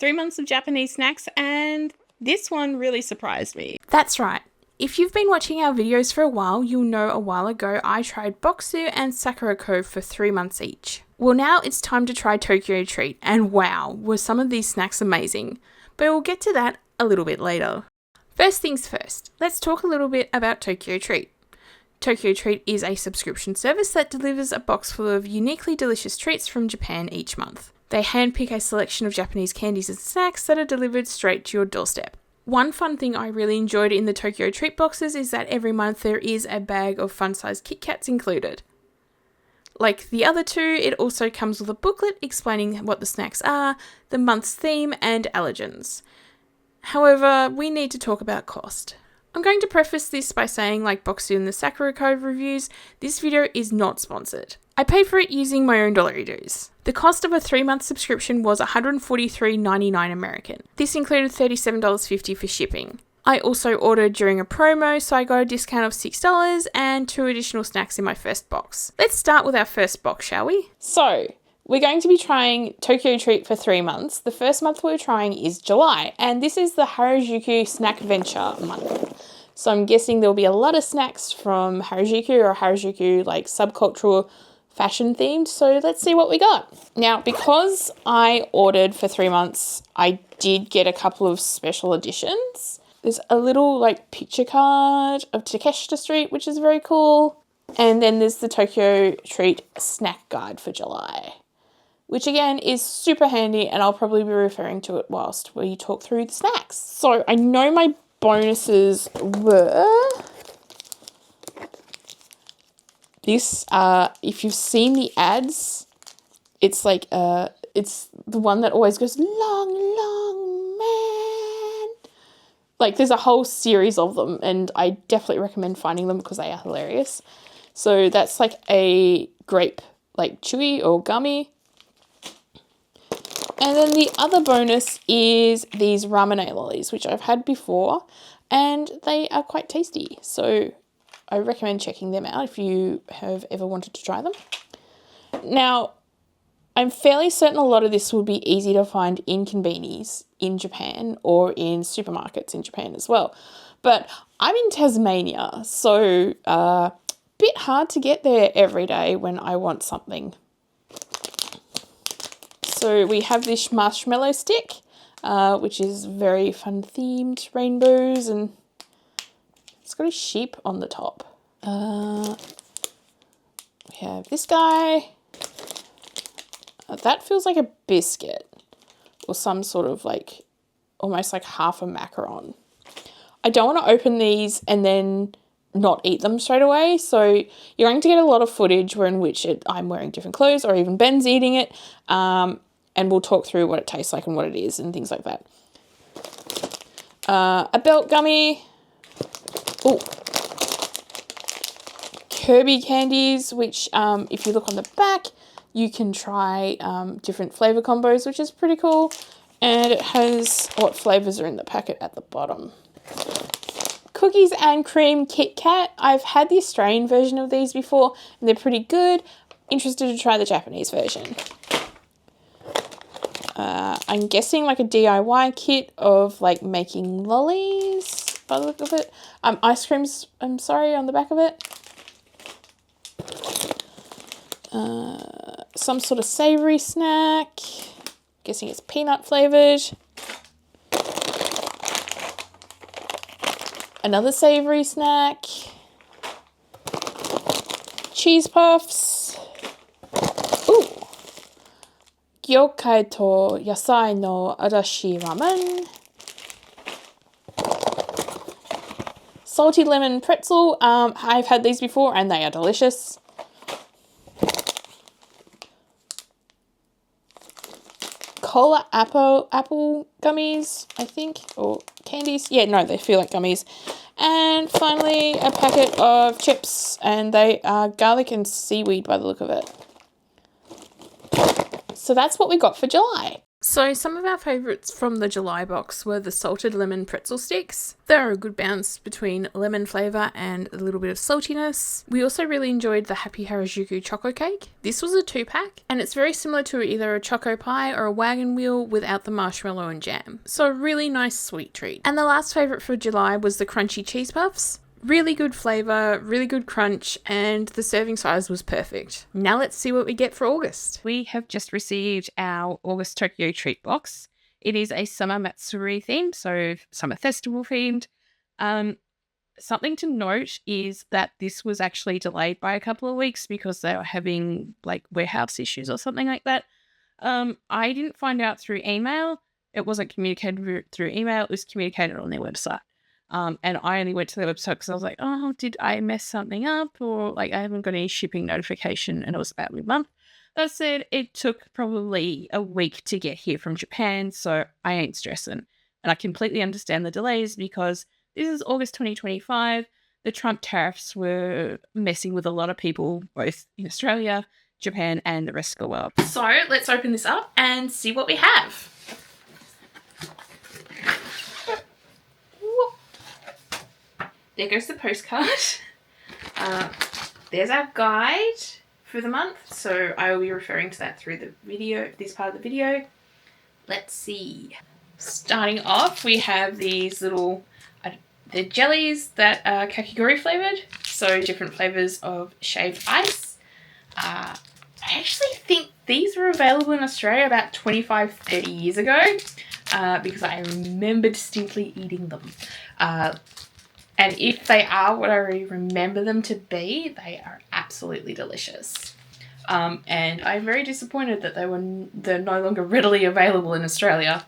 3 months of Japanese snacks, and this one really surprised me. That's right. If you've been watching our videos for a while, you'll know a while ago I tried Bokksu and Sakura for 3 months each. Well, now it's time to try Tokyo Treat, and wow, were some of these snacks amazing. But we'll get to that a little bit later. First things first, let's talk a little bit about Tokyo Treat. Tokyo Treat is a subscription service that delivers a box full of uniquely delicious treats from Japan each month. They handpick a selection of Japanese candies and snacks that are delivered straight to your doorstep. One fun thing I really enjoyed in the Tokyo Treat boxes is that every month there is a bag of fun-sized Kit Kats included. Like the other two, it also comes with a booklet explaining what the snacks are, the month's theme, and allergens. However, we need to talk about cost. I'm going to preface this by saying, like Bokksu and the Sakura reviews, this video is not sponsored. I paid for it using my own dollary dues. The cost of a 3-month subscription was $143.99 American. This included $37.50 for shipping. I also ordered during a promo, so I got a discount of $6 and 2 additional snacks in my first box. Let's start with our first box, shall we? So, we're going to be trying Tokyo Treat for 3 months. The first month we're trying is July, and this is the Harajuku Snack Venture month. So I'm guessing there'll be a lot of snacks from Harajuku or Harajuku, like subcultural fashion themed. So let's see what we got. Now, because I ordered for 3 months, I did get a couple of special editions. There's a little like picture card of Takeshita Street, which is very cool. And then there's the Tokyo Treat snack guide for July, which again is super handy, and I'll probably be referring to it whilst we talk through the snacks. So I know my bonuses were this. If you've seen the ads, it's like it's the one that always goes long man. Like there's a whole series of them, and I definitely recommend finding them because they are hilarious. So that's like a grape, like chewy or gummy. And then the other bonus is these ramen lollies, which I've had before, and they are quite tasty. So I recommend checking them out if you have ever wanted to try them. Now, I'm fairly certain a lot of this will be easy to find in convenies in Japan or in supermarkets in Japan as well. But I'm in Tasmania, so a bit hard to get there every day when I want something. So we have this marshmallow stick, which is very fun themed, rainbows, and it's got a sheep on the top. We have this guy. That feels like a biscuit or some sort of like, almost like half a macaron. I don't want to open these and then not eat them straight away. So you're going to get a lot of footage in which I'm wearing different clothes, or even Ben's eating it. And we'll talk through what it tastes like and what it is and things like that. A belt gummy. Oh, Kirby candies, which if you look on the back, you can try different flavour combos, which is pretty cool. And it has what flavours are in the packet at the bottom. Cookies and cream Kit Kat. I've had the Australian version of these before, and they're pretty good. Interested to try the Japanese version. I'm guessing like a DIY kit of like making lollies by the look of it. Ice creams, I'm sorry, on the back of it. Some sort of savoury snack. Guessing it's peanut flavoured. Another savoury snack. Cheese puffs. Ooh. Gyokai to yasai no adashi ramen. Salty lemon pretzel. I've had these before and they are delicious. Cola apple gummies, I think, or candies. Yeah, no, they feel like gummies. And finally, a packet of chips, and they are garlic and seaweed by the look of it. So that's what we got for July. So some of our favourites from the July box were the salted lemon pretzel sticks. They're a good balance between lemon flavour and a little bit of saltiness. We also really enjoyed the Happy Harajuku choco cake. This was a 2-pack and it's very similar to either a choco pie or a wagon wheel without the marshmallow and jam. So a really nice sweet treat. And the last favourite for July was the crunchy cheese puffs. Really good flavour, really good crunch, and the serving size was perfect. Now let's see what we get for August. We have just received our August Tokyo Treat box. It is a summer Matsuri theme, so summer festival themed. Something to note is that this was actually delayed by a couple of weeks because they were having like warehouse issues or something like that. I didn't find out through email. It wasn't communicated through email. It was communicated on their website. And I only went to their website because I was like, oh, did I mess something up? Or like I haven't got any shipping notification, and it was about mid-month. That said, it took probably a week to get here from Japan, so I ain't stressing. And I completely understand the delays because this is August 2025. The Trump tariffs were messing with a lot of people, both in Australia, Japan, and the rest of the world. So let's open this up and see what we have. There goes the postcard. There's our guide for the month. So I will be referring to that through the video, this part of the video. Let's see. Starting off, we have these little, the jellies that are kakigori flavoured. So different flavours of shaved ice. I actually think these were available in Australia about 25-30 years ago because I remember distinctly eating them. And if they are what I remember them to be, they are absolutely delicious. And I'm very disappointed that they're no longer readily available in Australia.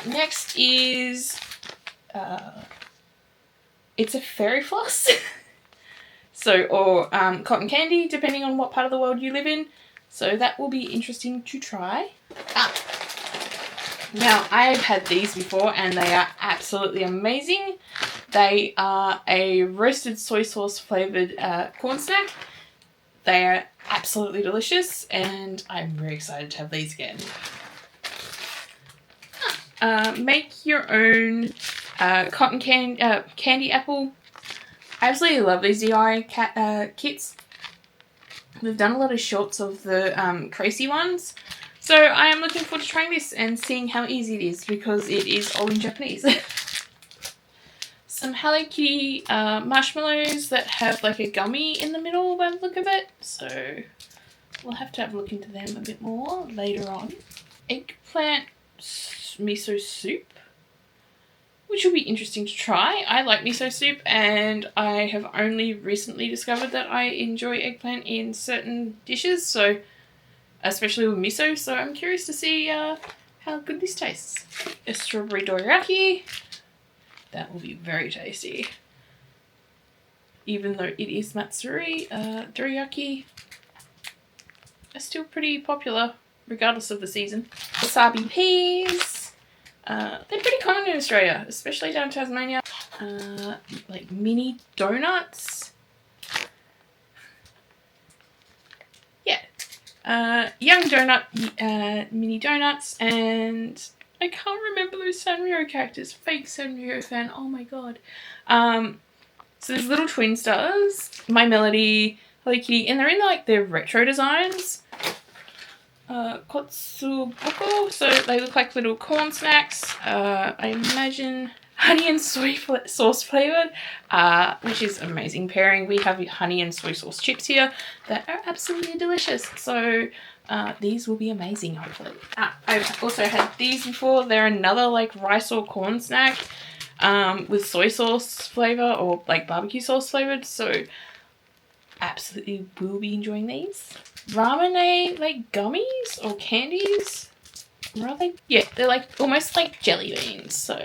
Next is, it's a fairy floss. Or cotton candy, depending on what part of the world you live in. So that will be interesting to try. Now, I've had these before and they are absolutely amazing. They are a roasted soy sauce flavoured corn snack. They are absolutely delicious and I'm very excited to have these again. Make your own cotton candy apple. I absolutely love these DIY kits. We've done a lot of shorts of the crazy ones. So I am looking forward to trying this and seeing how easy it is because it is all in Japanese. Some Hello Kitty marshmallows that have like a gummy in the middle by the look of it. So we'll have to have a look into them a bit more later on. Eggplant miso soup, which will be interesting to try. I like miso soup and I have only recently discovered that I enjoy eggplant in certain dishes, so especially with miso, so I'm curious to see how good this tastes. A strawberry dorayaki. That will be very tasty. Even though it is Matsuri, dorayaki are still pretty popular regardless of the season. Wasabi peas. They're pretty common in Australia, especially down in Tasmania. Like mini donuts. Yeah. Young donut, mini donuts, and I can't remember those Sanrio characters. Fake Sanrio fan. Oh my god. So there's little twin stars. My Melody, Hello Kitty, and they're in like their retro designs. Kotsuboko, so they look like little corn snacks. I imagine honey and soy sauce flavored, which is an amazing pairing. We have honey and soy sauce chips here that are absolutely delicious. So these will be amazing, hopefully. I've also had these before. They're another like rice or corn snack with soy sauce flavor or like barbecue sauce flavored. So absolutely will be enjoying these. Ramen like gummies or candies. What are they? Yeah, they're like almost like jelly beans. So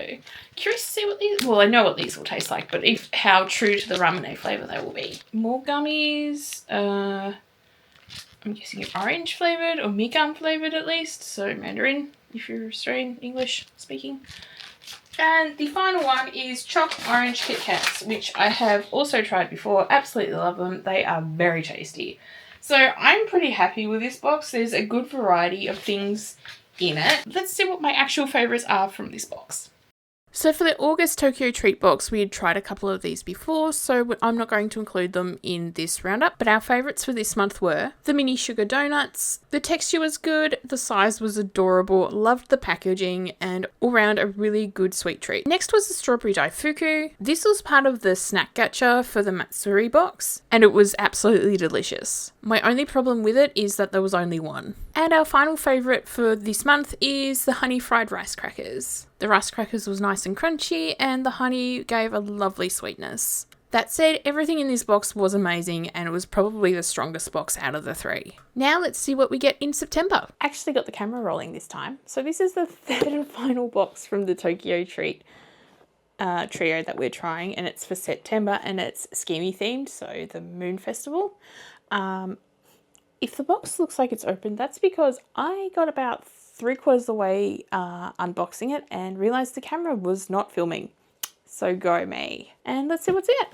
curious to see what these. Well, I know what these will taste like, but how true to the ramen flavor they will be. More gummies. I'm guessing orange flavored or mikan flavored at least. So Mandarin if you're Australian English speaking. And the final one is choc orange Kit Kats, which I have also tried before. Absolutely love them. They are very tasty. So I'm pretty happy with this box. There's a good variety of things in it. Let's see what my actual favourites are from this box. So for the August Tokyo Treat box, we had tried a couple of these before, so I'm not going to include them in this roundup, but our favourites for this month were the mini sugar donuts. The texture was good, the size was adorable, loved the packaging, and all round a really good sweet treat. Next was the strawberry daifuku. This was part of the snack gacha for the Matsuri box, and it was absolutely delicious. My only problem with it is that there was only one. And our final favourite for this month is the honey fried rice crackers. The rice crackers was nice and crunchy, and the honey gave a lovely sweetness. That said, everything in this box was amazing, and it was probably the strongest box out of the three. Now let's see what we get in September. Actually got the camera rolling this time. So this is the third and final box from the Tokyo Treat trio that we're trying, and it's for September, and it's Skimi themed, so the Moon Festival. If the box looks like it's open, that's because I got about 3/4 of the way unboxing it and realised the camera was not filming. So go me. And let's see what's in it.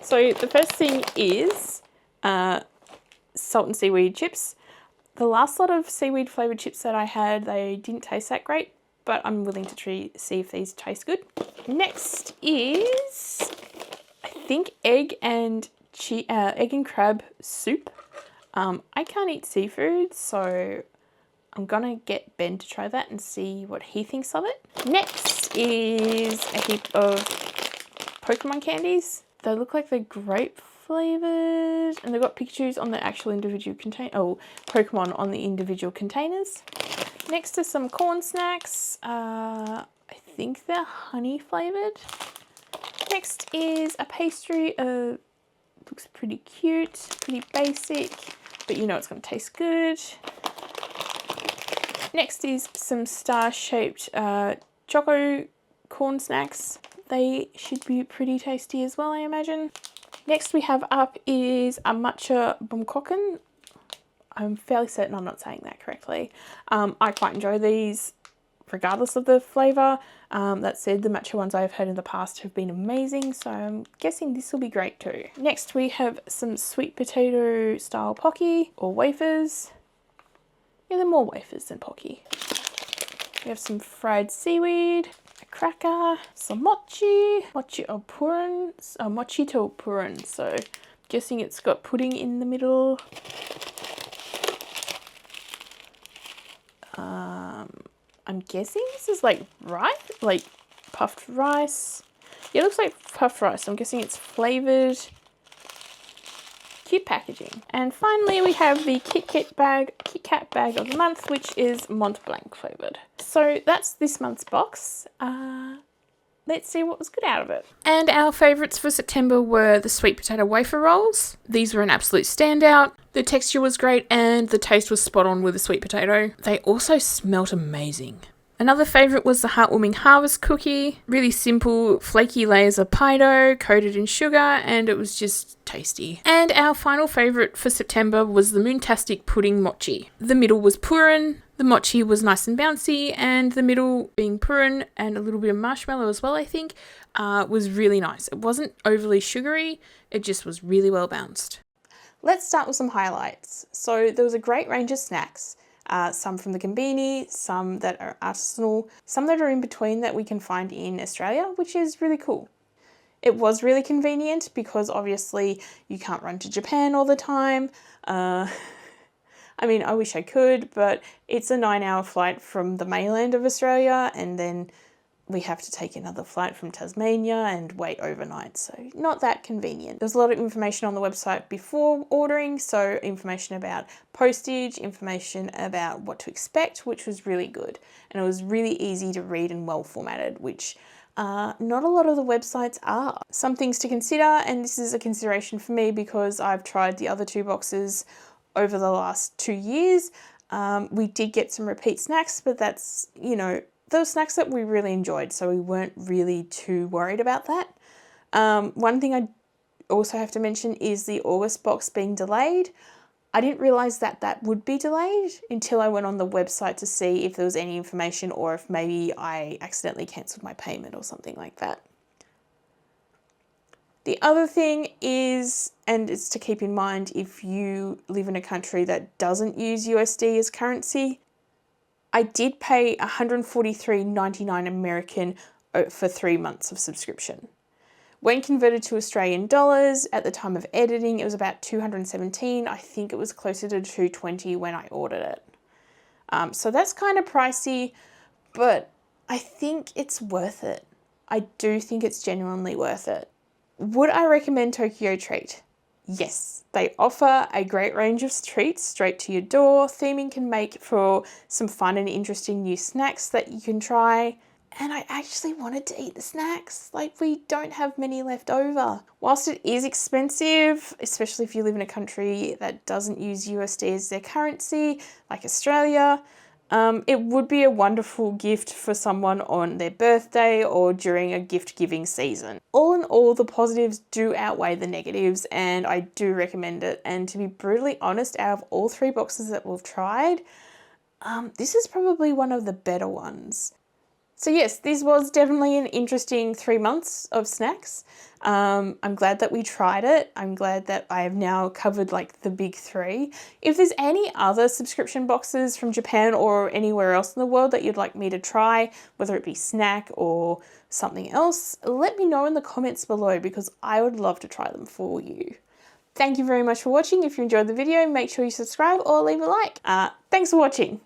So the first thing is salt and seaweed chips. The last lot of seaweed flavoured chips that I had, they didn't taste that great, but I'm willing to see if these taste good. Next is, I think, egg and crab soup. I can't eat seafood, so I'm gonna get Ben to try that and see what he thinks of it. Next is a heap of Pokemon candies. They look like they're grape flavored, and they've got pictures on the actual individual Pokemon on the individual containers. Next is some corn snacks. I think they're honey flavored. Next is a pastry. Looks pretty cute, pretty basic, but you know it's going to taste good. Next is some star-shaped choco corn snacks. They should be pretty tasty as well, I imagine. Next we have up is a matcha bumkokken. I'm fairly certain I'm not saying that correctly. I quite enjoy these regardless of the flavour. That said, the matcha ones I've had in the past have been amazing, so I'm guessing this will be great too. Next we have some sweet potato style pocky or wafers. Yeah, they're more wafers than pocky. We have some fried seaweed, a cracker, some mochi to purin, so I'm guessing it's got pudding in the middle. I'm guessing this is like rice, like puffed rice. Yeah, it looks like puffed rice. I'm guessing it's flavoured. Cute packaging. And finally we have the Kit Kat bag of the month, which is Mont Blanc flavoured. So that's this month's box. Let's see what was good out of it. And our favourites for September were the sweet potato wafer rolls. These were an absolute standout. The texture was great and the taste was spot on with the sweet potato. They also smelt amazing. Another favourite was the Heartwarming Harvest cookie. Really simple, flaky layers of pie dough coated in sugar, and it was just tasty. And our final favourite for September was the Moontastic Pudding Mochi. The middle was purin, the mochi was nice and bouncy, and the middle being purin and a little bit of marshmallow as well, I think, was really nice. It wasn't overly sugary, it just was really well balanced. Let's start with some highlights. So there was a great range of snacks. Some from the Conbini, some that are artisanal, some that are in between that we can find in Australia, which is really cool. It was really convenient because obviously you can't run to Japan all the time. I mean, I wish I could, but it's a 9-hour flight from the mainland of Australia, and then we have to take another flight from Tasmania and wait overnight, so not that convenient. There's a lot of information on the website before ordering, so information about postage, information about what to expect, which was really good. And it was really easy to read and well formatted, which not a lot of the websites are. Some things to consider, and this is a consideration for me because I've tried the other 2 boxes over the last 2 years. We did get some repeat snacks, but that's, you know, those snacks that we really enjoyed, so we weren't really too worried about that. One thing I also have to mention is the August box being delayed. I didn't realise that that would be delayed until I went on the website to see if there was any information or if maybe I accidentally cancelled my payment or something like that. The other thing is, and it's to keep in mind if you live in a country that doesn't use USD as currency, I did pay $143.99 American for 3 months of subscription. When converted to Australian dollars, at the time of editing, it was about 217. I think it was closer to 220 when I ordered it. So that's kind of pricey, but I think it's worth it. I do think it's genuinely worth it. Would I recommend Tokyo Treat? Yes, they offer a great range of treats straight to your door. Theming can make for some fun and interesting new snacks that you can try. And I actually wanted to eat the snacks. Like, we don't have many left over. Whilst it is expensive, especially if you live in a country that doesn't use USD as their currency, like Australia, it would be a wonderful gift for someone on their birthday or during a gift giving season. All in all, the positives do outweigh the negatives, and I do recommend it. And to be brutally honest, out of all 3 boxes that we've tried, this is probably one of the better ones. So yes, this was definitely an interesting 3 months of snacks. I'm glad that we tried it. I'm glad that I have now covered like the big 3. If there's any other subscription boxes from Japan or anywhere else in the world that you'd like me to try, whether it be snack or something else, let me know in the comments below because I would love to try them for you. Thank you very much for watching. If you enjoyed the video, make sure you subscribe or leave a like. Thanks for watching.